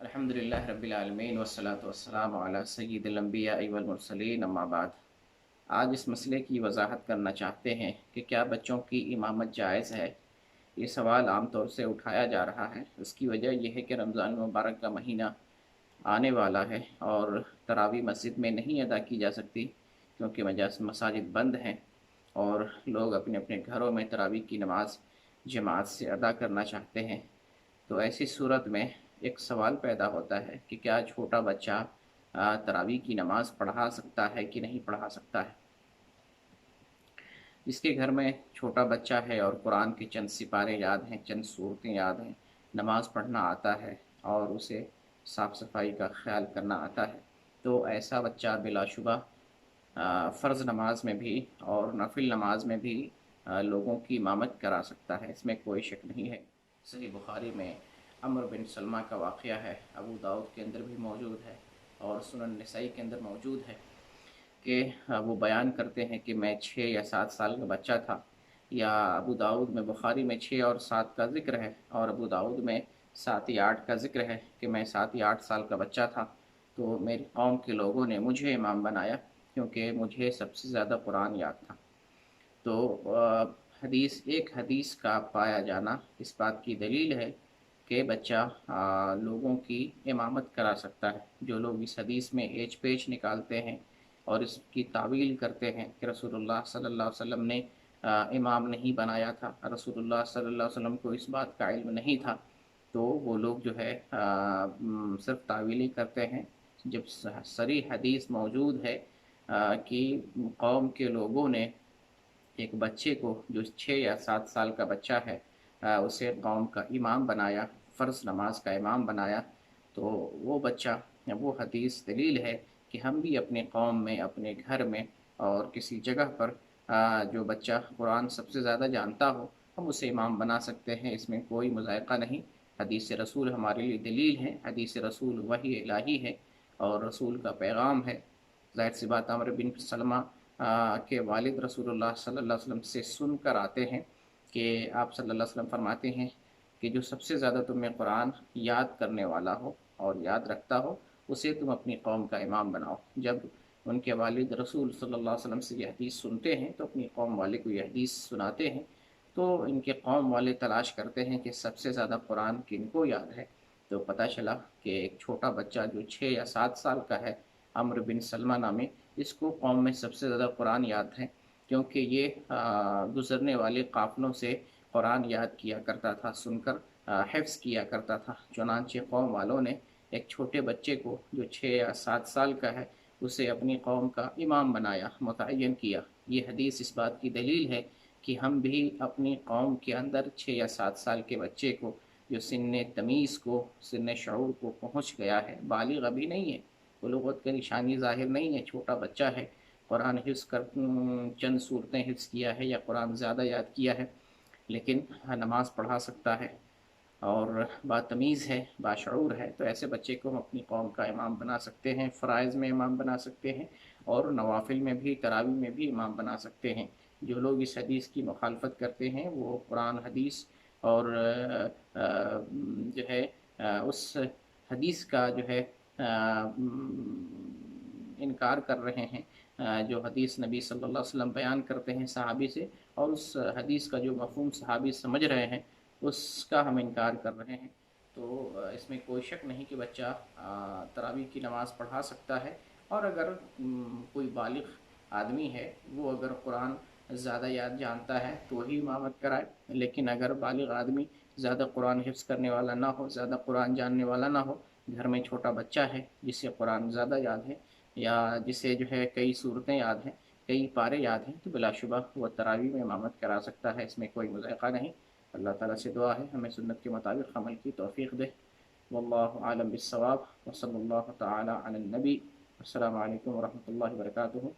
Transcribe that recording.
अल्हम्दुलिल्लाह रब्बिल आलमीन वस्सलातु वस्सलामु अला सय्यिदिल अंबिया वल मुरसलीन अम्मा बाद। आज इस मसले की वजाहत करना चाहते हैं कि क्या बच्चों की इमामत जायज़ है। ये सवाल आम तौर से उठाया जा रहा है। उसकी वजह यह है कि रमज़ान मुबारक का महीना आने वाला है और तरावी मस्जिद में नहीं अदा की जा सकती क्योंकि मसाजिद बंद हैं और लोग अपने अपने घरों में तरावी की नमाज जमात से अदा करना चाहते हैं। तो ऐसी सूरत में एक सवाल पैदा होता है कि क्या छोटा बच्चा तरावी की नमाज़ पढ़ा सकता है कि नहीं पढ़ा सकता है। जिसके घर में छोटा बच्चा है और कुरान के चंद सिपारे याद हैं, चंद सूरतें याद हैं, नमाज़ पढ़ना आता है और उसे साफ़ सफाई का ख्याल करना आता है, तो ऐसा बच्चा बिलाशुबा फ़र्ज़ नमाज में भी और नफिल नमाज में भी लोगों की इमामत करा सकता है। इसमें कोई शक नहीं है। सही बुखारी में अमर बिन सलमा का वाक़या है, अबू दाऊद के अंदर भी मौजूद है और सुनन नसाई के अंदर मौजूद है कि वो बयान करते हैं कि मैं 6 या 7 साल का बच्चा था। या अबू दाऊद में, बुखारी में 6 और 7 का ज़िक्र है और अबू दाऊद में 7 या 8 का ज़िक्र है कि मैं 7 या 8 साल का बच्चा था। तो मेरी कौम के लोगों ने मुझे इमाम बनाया क्योंकि मुझे सबसे ज़्यादा कुरान याद था। तो एक हदीस का पाया जाना इस बात की दलील है कि बच्चा लोगों की इमामत करा सकता है। जो लोग इस हदीस में एज पेच निकालते हैं और इसकी तावील करते हैं कि रसूलुल्लाह सल्लल्लाहु अलैहि वसल्लम ने इमाम नहीं बनाया था, रसूलुल्लाह सल्लल्लाहु अलैहि वसल्लम को इस बात का इल्म नहीं था, तो वो लोग जो है सिर्फ तावीली करते हैं। जब सरी हदीस मौजूद है कि कौम के लोगों ने एक बच्चे को जो 6 या 7 साल का बच्चा है उसे कौम का इमाम बनाया, फ़र्ज़ नमाज का इमाम बनाया, तो वो बच्चा, वो हदीस दलील है कि हम भी अपने कौम में, अपने घर में और किसी जगह पर जो बच्चा कुरान सबसे ज़्यादा जानता हो, हम उसे इमाम बना सकते हैं। इसमें कोई मुज़ायक़ा नहीं। हदीस रसूल हमारे लिए दलील है। हदीस रसूल वही इलाही है और रसूल का पैगाम है। ज़ाहिर सी बात, अमर बिन सलमा के वालिद रसूलुल्लाह सल्लल्लाहु अलैहि वसल्लम से सुनकर आते हैं कि आप सल्लल्लाहु अलैहि वसल्लम फरमाते हैं कि जो सबसे ज़्यादा तुम्हें कुरान याद करने वाला हो और याद रखता हो, उसे तुम अपनी कौम का इमाम बनाओ। जब उनके वालिद रसूल सल्लल्लाहु अलैहि वसल्लम से यह हदीस सुनते हैं तो अपनी कौम वाले को यह हदीस सुनाते हैं। तो इनके कौम वाले तलाश करते हैं कि सबसे ज़्यादा कुरान किनको याद है। तो पता चला कि एक छोटा बच्चा जो 6 या 7 साल का है, अम्र बिन सलमा नामी, इसको कौम में सबसे ज़्यादा कुरान याद है क्योंकि ये गुज़रने वाले काफ़िलों से कुरान याद किया करता था, सुनकर हिफ्ज़ किया करता था। चुनांचे कौम वालों ने एक छोटे बच्चे को जो 6 या 7 साल का है उसे अपनी कौम का इमाम बनाया, मुतय्यन किया। ये हदीस इस बात की दलील है कि हम भी अपनी कौम के अंदर 6 या 7 साल के बच्चे को जो सिन्न तमीज़ को, सिन्न शऊर को पहुँच गया है, बालिग अभी नहीं है, बुलूगत की निशानी ज़ाहिर नहीं है, छोटा बच्चा है, कुरान हिफ्ज़ कर चंद सूरतें हिफ्ज़ किया है या कुरान ज़्यादा याद किया है, लेकिन नमाज़ पढ़ा सकता है और बातमीज़ है, बाशऊर है, तो ऐसे बच्चे को हम अपनी कौम का इमाम बना सकते हैं। फ़राइज़ में इमाम बना सकते हैं और नवाफिल में भी, तरावी में भी इमाम बना सकते हैं। जो लोग इस हदीस की मुखालफत करते हैं वो कुरान हदीस और जो है उस हदीस का जो है इनकार कर रहे हैं जो हदीस नबी सल्लल्लाहु अलैहि वसल्लम बयान करते हैं सहाबी से, और उस हदीस का जो मफ़हूम सहाबी समझ रहे हैं उसका हम इनकार कर रहे हैं। तो इसमें कोई शक नहीं कि बच्चा तरावी की नमाज़ पढ़ा सकता है और अगर कोई बालिग आदमी है वो अगर कुरान ज़्यादा याद जानता है तो ही इमामत कराए। लेकिन अगर बालिग आदमी ज़्यादा कुरान हिफ्ज़ करने वाला ना हो, ज़्यादा कुरान जानने वाला ना हो, घर में छोटा बच्चा है जिसे कुरान ज़्यादा याद है या जिसे जो है कई सूरतें याद हैं, कई पारे याद हैं, तो बिलाशुबा वह तरावी में इमामत करा सकता है। इसमें कोई मुज़ायक़ा नहीं। अल्लाह ताला से दुआ है हमें सुन्नत के मुताबिक अमल की तौफ़ीक़ दे। वल्लाहु आलम बिस्सवाब व सल्लल्लाहु तआला अला नबी। अस्सलामु अलैकुम व रहमतुल्लाहि व बरकातुहू।